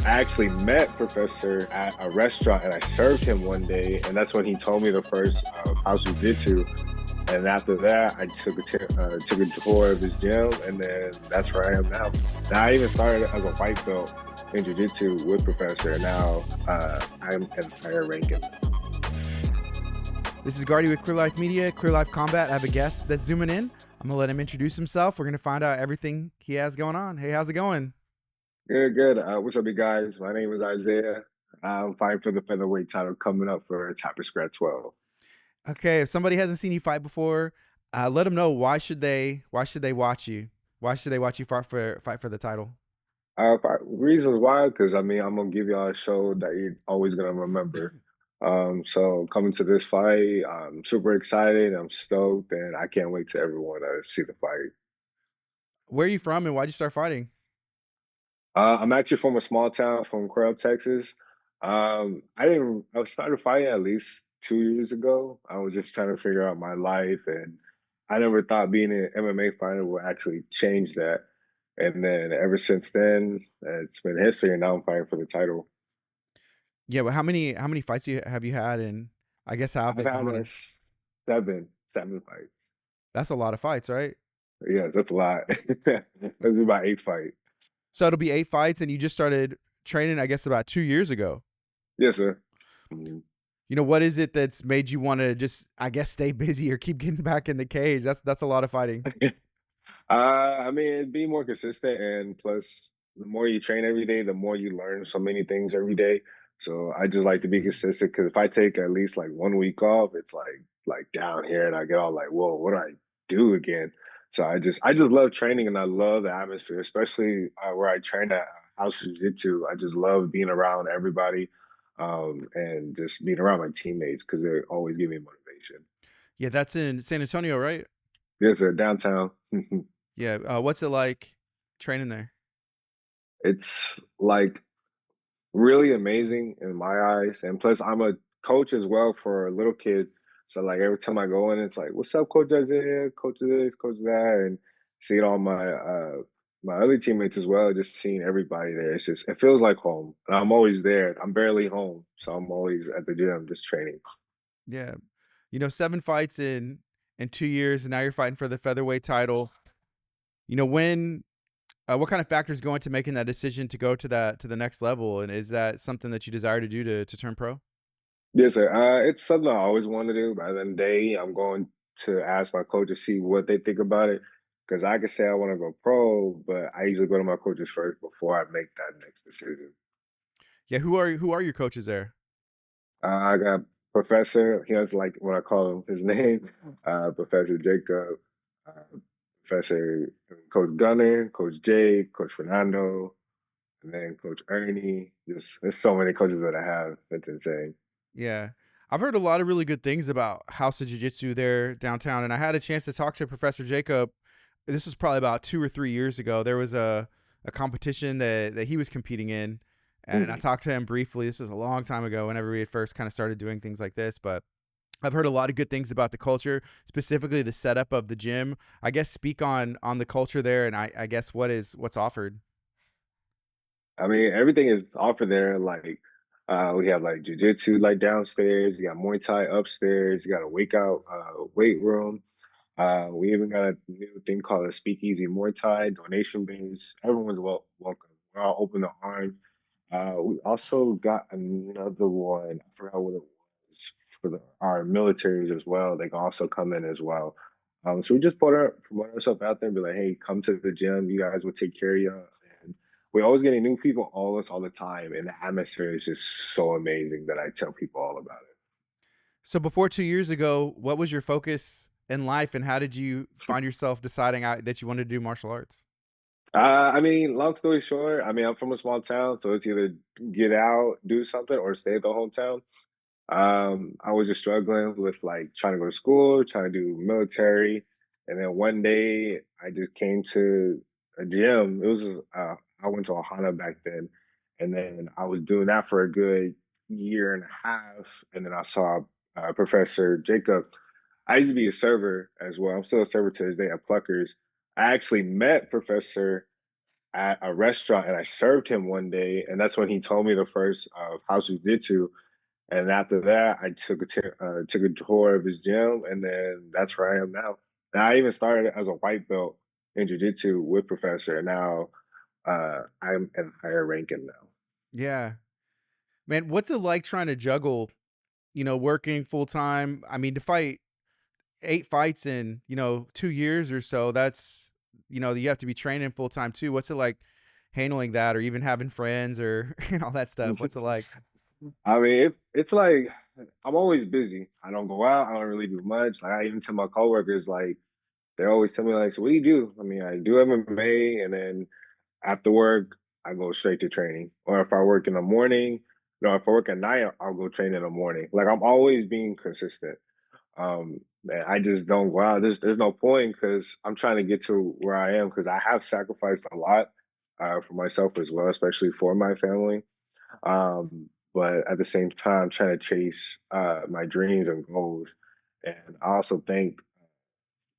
I actually met Professor at a restaurant and I served him one day, and that's when he told me the first house jujitsu. And after that, I took a tour of his gym, and then that's where I am now. Now I even started as a white belt in jujitsu with Professor, and now I'm in higher ranking. This is Guardy with Clear Life Media, Clear Life Combat. I have a guest that's zooming in. I'm going to let him introduce himself. We're going to find out everything he has going on. Hey, how's it going? Good, good. What's up, you guys? My name is Isaiah. I'm fighting for the featherweight title coming up for Tapper Scratch 12. Okay, if somebody hasn't seen you fight before, let them know why should they watch you? Why should they watch you fight for the title? Reasons why, because I mean, I'm gonna give y'all a show that you're always gonna remember. So coming to this fight, I'm super excited. I'm stoked, and I can't wait to everyone to see the fight. Where are you from and why'd you start fighting? I'm actually from a small town from Coral, Texas. I started fighting at least 2 years ago. I was just trying to figure out my life, and I never thought being an MMA fighter would actually change that. And then ever since then, it's been history, and now I'm fighting for the title. Yeah, but how many fights have you had, and I guess how have I've they had gone? a And seven fights. that's a lot of fights, right? Yeah, that's a lot. That's about eight fight. So it'll be 8 fights, and you just started training, I guess, about 2 years ago. Yes, sir. Mhm. What is it that's made you want to just, I guess, stay busy or keep getting back in the cage? That's a lot of fighting. I mean, be more consistent, and plus, the more you train every day, the more you learn so many things every day. So I just like to be consistent because if I take at least like 1 week off, it's like down here, and I get all like, whoa, what do I do again? So I just love training, and I love the atmosphere, especially where I train at House Jiu Jitsu. I just love being around everybody, and just being around my teammates because they always give me motivation. Yeah, that's in San Antonio, right? Yes, sir. Downtown. Yeah. What's it like training there? It's like really amazing in my eyes, and plus I'm a coach as well for a little kid. So like every time I go in, it's like, "What's up, Coach Isaiah? Coach this, Coach that," and seeing all my other teammates as well. Just seeing everybody there, it feels like home. And I'm always there. I'm barely home, so I'm always at the gym just training. Yeah. 7 fights in 2 years, and now you're fighting for the featherweight title. When what kind of factors go into making that decision to go to the next level, and is that something that you desire to do to turn pro? Yes, sir. It's something I always wanted to do. By the end of the day, I'm going to ask my coach to see what they think about it. Because I could say I want to go pro, but I usually go to my coaches first before I make that next decision. Yeah. Who are your coaches there? I got Professor, he has like what I call him his name, Professor Jacob, uh, Professor Coach Gunner, Coach Jake, Coach Fernando, and then Coach Ernie. Just there's so many coaches that I have. That's insane. Yeah. I've heard a lot of really good things about House of Jiu Jitsu there downtown, and I had a chance to talk to Professor Jacob. This was probably about 2 or 3 years ago. There was a competition that he was competing in, and I Mhm. talked to him briefly. This was a long time ago, whenever we had first kind of started doing things like this, but I've heard a lot of good things about the culture, specifically the setup of the gym. I guess speak on the culture there, and I guess what's offered. I mean, everything is offered there. Like, we have like jujitsu like downstairs. You got Muay Thai upstairs. You got a weight room. We even got a new thing called a Speakeasy Muay Thai donation base. Everyone's welcome. We're all open to arms. We also got another one. I forgot what it was for our militaries as well. They can also come in as well. So we just promote ourselves out there and be like, hey, come to the gym. You guys will take care of you. And we're always getting new people all the time. And the atmosphere is just so amazing that I tell people all about it. So before 2 years ago, what was your focus in life, and how did you find yourself deciding that you wanted to do martial arts? I mean, long story short, I mean, I'm from a small town, so it's either get out, do something, or stay at the hometown. I was just struggling with like trying to go to school, trying to do military, and then one day I just came to a gym. I went to Ohana back then, and then I was doing that for a good year and a half, and then I saw Professor Jacob. I used to be a server as well. I'm still a server to this day at Pluckers. I actually met Professor at a restaurant and I served him one day, and that's when he told me the first of house jujitsu. And after that, I took a tour of his gym, and then that's where I am now. And I even started as a white belt in jujitsu with Professor, and now I'm in higher ranking now. Yeah. Man, what's it like trying to juggle, working full time? I mean, to fight 8 fights in, 2 years or so, that's you have to be training full time too. What's it like handling that or even having friends or all that stuff? What's it like? I mean, it's like I'm always busy. I don't go out. I don't really do much. Like I even tell my coworkers, like they always tell me, like, "So what do you do?" I mean, I do MMA, and then after work, I go straight to training. Or if I work in the morning, if I work at night, I'll go train in the morning. Like I'm always being consistent. And I just don't go out. There's no point because I'm trying to get to where I am because I have sacrificed a lot for myself as well, especially for my family. But at the same time, trying to chase my dreams and goals. And I also thank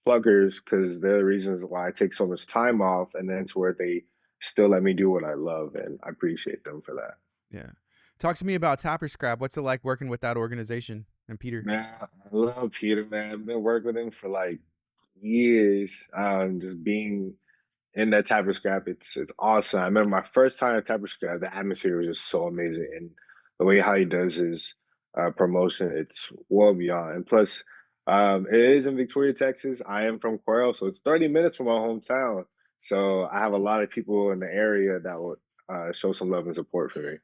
pluggers because they're the reasons why I take so much time off, and then to where they still let me do what I love, and I appreciate them for that. Yeah. Talk to me about Tapper Scrap. What's it like working with that organization and Peter? Man, I love Peter, man. I've been working with him for like years. Just being in that type of scrap, it's awesome. I remember my first time at type of scrap, the atmosphere was just so amazing, and the way how he does his promotion, it's well beyond. And plus, it is in Victoria, Texas. I am from Coral, so it's 30 minutes from my hometown. So I have a lot of people in the area that would show some love and support for me.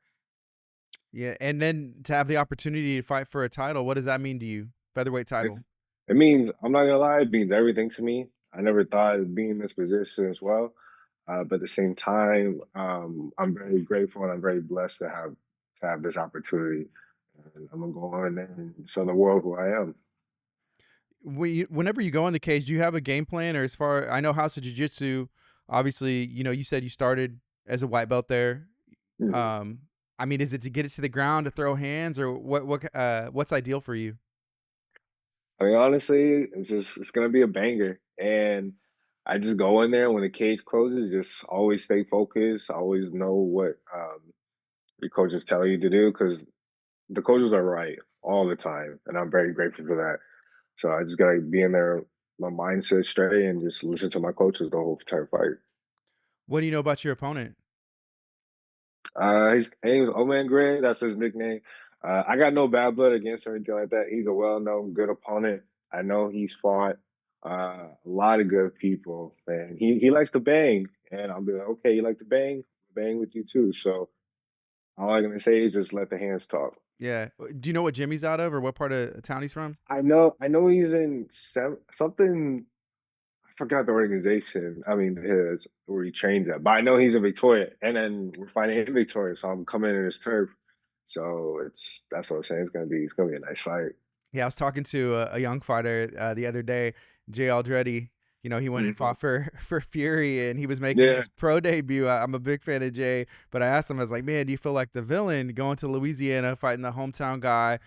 Yeah, and then to have the opportunity to fight for a title, what does that mean to you? Featherweight title. It's, it means I'm not gonna lie, it means everything to me. I never thought I'd be in this position as well. But at the same time, I'm very grateful and I'm very blessed to have this opportunity. And I'm gonna go on there and show the world who I am. Whenever you go in the cage, do you have a game plan, or as far I know, House of Jiu Jitsu, obviously, you said you started as a white belt there. Mhm. Um, I mean, is it to get it to the ground to throw hands, or what's ideal for you? I mean, honestly, it's gonna be a banger. And I just go in there when the cage closes, just always stay focused, always know what your coaches tell you to do because the coaches are right all the time. And I'm very grateful for that. So I just gotta be in there, my mindset straight, and just listen to my coaches the whole entire fight. What do you know about your opponent? His name is Oman Gray. That's his nickname. I got no bad blood against him or anything like that. He's a well-known, good opponent. I know he's fought a lot of good people, and he likes to bang. And I'll be like, okay, you like to bang? Bang with you too. So all I'm gonna say is just let the hands talk. Yeah. Do you know what Jimmy's out of, or what part of town he's from? I know he's in something. I forgot the organization. I mean, his where he trains at, but I know he's in Victoria, and then we're fighting in Victoria, so I'm coming in his turf. So that's what I'm saying. It's gonna be a nice fight. Yeah, I was talking to a young fighter the other day, Jay Aldretti. He went and Mhm. fought for for Fury, and he was making Yeah, his pro debut. I'm a big fan of Jay, but I asked him, I was like, "Man, do you feel like the villain going to Louisiana fighting the hometown guy?"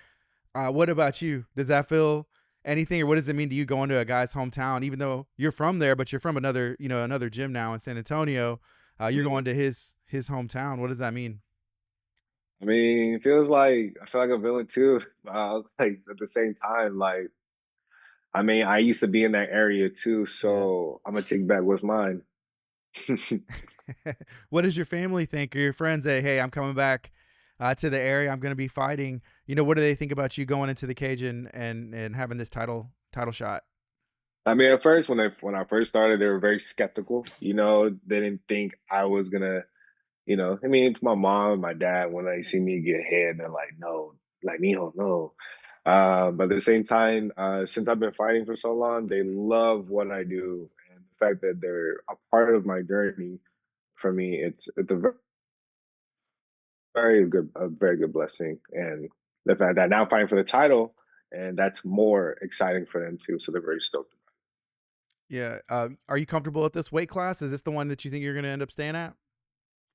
What about you? Does that feel anything, or what does it mean to you going to a guy's hometown, even though you're from there, but you're from another, another gym now in San Antonio? You're mhm. going to his hometown. What does that mean? I mean, it feels like I feel like a villain too. Like at the same time, like I mean, I used to be in that area too, Yeah. so I'm gonna take back what's mine. What does your family think, or your friends say? Hey, I'm coming back to the area. I'm going to be fighting. What do they think about you going into the cage and having this title shot? I mean, at first when I first started, they were very skeptical. They didn't think I was gonna. I mean, it's my mom and my dad when they see me get hit, they're like, no, like, Mijo, no. But at the same time, since I've been fighting for so long, they love what I do. And the fact that they're a part of my journey for me, it's a very good blessing. And the fact that now I'm fighting for the title, and that's more exciting for them too. So they're very stoked. Yeah. Are you comfortable at this weight class? Is this the one that you think you're going to end up staying at?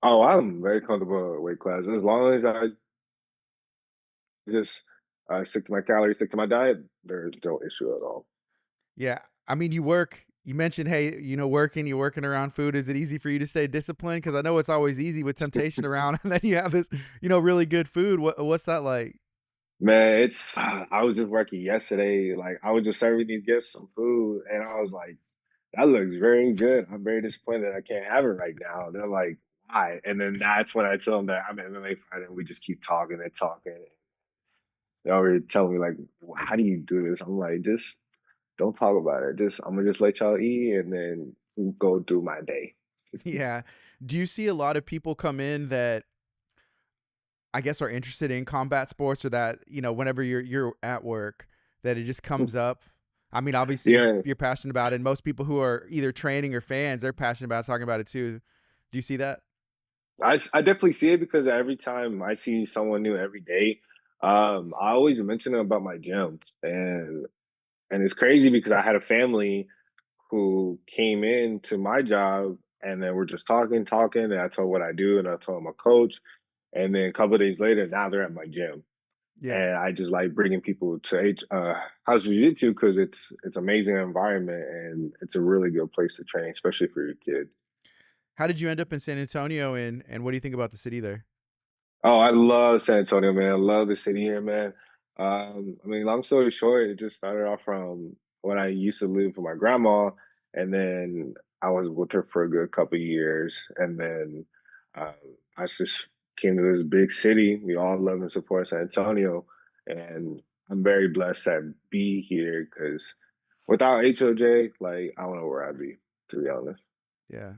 Oh, I'm very comfortable at weight class. As long as I just stick to my calories, stick to my diet, there's no issue at all. Yeah. I mean, you work. You mentioned, hey, you're working around food. Is it easy for you to stay disciplined? Because I know it's always easy with temptation around, and then you have this, really good food. What's that like? Man, it's I was just working yesterday. Like I was just serving these guests some food, and I was like, "That looks very good." I'm very disappointed that I can't have it right now. They're like, "Why?" And then that's when I tell them that I'm an MMA fighter. And we just keep talking and talking. They already tell me like, "How do you do this?" I'm like, "Just don't talk about it. Just I'm gonna just let y'all eat and then go through my day." Yeah. Do you see a lot of people come in that I guess are interested in combat sports, or that, whenever you're at work, that it just comes up? I mean, obviously Yeah, you're passionate about it, and most people who are either training or fans, they're passionate about talking about it too. Do you see that? I definitely see it because every time I see someone new every day, I always mention them about my gym, and it's crazy because I had a family who came in to my job, and then we're just talking, and I told what I do, and I told them a coach, and then a couple of days later, now they're at my gym, Yeah. and I just like bringing people to House Jiu Jitsu because it's amazing environment and it's a really good place to train, especially for your kids. How did you end up in San Antonio, and what do you think about the city there? Oh, I love San Antonio, man. I love the city here, man. I mean, long story short, it just started off from when I used to live with my grandma, and then I was with her for a good couple of years, and then um, I just came to this big city. We all love and support San Antonio, and I'm very blessed to be here because without HOJ, like I don't know where I'd be, to be honest. Yeah.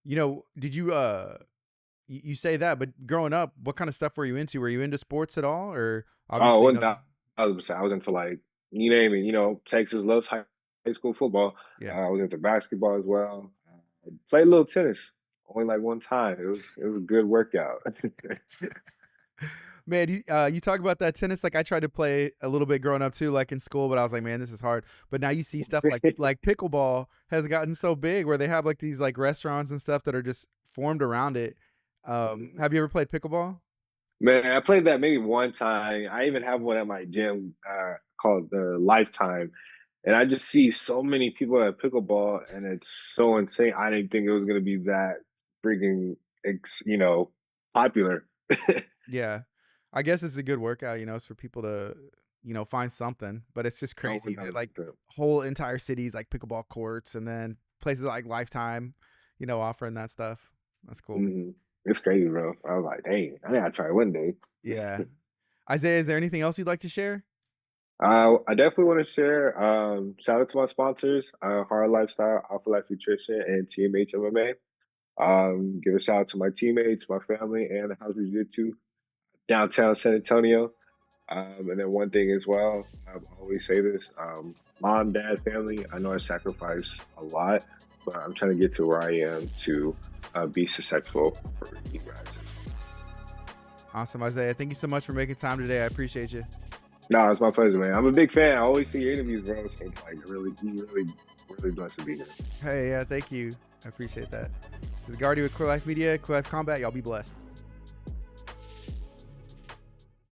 Did you say that, but growing up, what kind of stuff were you into? Were you into sports at all, or Oh, obviously, one thousand percent. I was into like you name it. Texas loves high school football. yeah. I was into basketball as well. I played a little tennis, only like one time. It was a good workout. Man, you talk about that tennis. Like I tried to play a little bit growing up too, like in school, but I was like, man, this is hard. But now you see stuff like pickleball has gotten so big, where they have like these like restaurants and stuff that are just formed around it. Have you ever played pickleball? Man, I played that maybe one time. I even have one at my gym called the Lifetime, and I just see so many people at pickleball, and it's so insane. I didn't think it was gonna be that freaking, popular. Yeah, I guess it's a good workout. It's for people to find something. But it's just Oh, crazy that like 1,000%. whole entire cities like pickleball courts, and then places like Lifetime, offering that stuff. That's cool. Mhm. It's crazy, bro. I was like, "Dang, I gotta try one day." Yeah. Isaiah, is there anything else you'd like to share? I definitely want to share. Shout out to my sponsors, Hard Lifestyle, Alpha Life Nutrition, and TMH MMA. Give a shout out to my teammates, my family, and the House of Jiu-Jitsu downtown San Antonio. And then one thing as well, I always say this: mom, dad, family. I know I sacrifice a lot, but I'm trying to get to where I am to be successful for you guys. Awesome, Isaiah. Thank you so much for making time today. I appreciate you. No, it's my pleasure, man. I'm a big fan. I always see your interviews, bro. So it's like really blessed to be here. Hey, yeah, thank you. I appreciate that. This is Guardy with Clear Life Media, Clear Life Combat. Y'all be blessed.